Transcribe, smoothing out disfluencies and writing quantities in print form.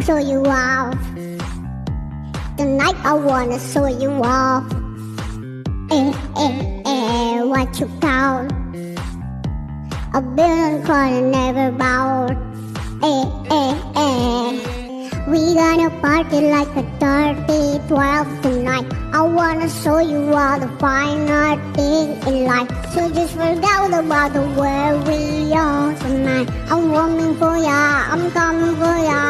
show you off. Tonight I wanna show you off. What you count? A billion calling never bowed. We gonna party like a 30-12 tonight. I wanna show you all the finer things in life. So just forget about the where we are tonight. I'm coming for ya, I'm coming for ya.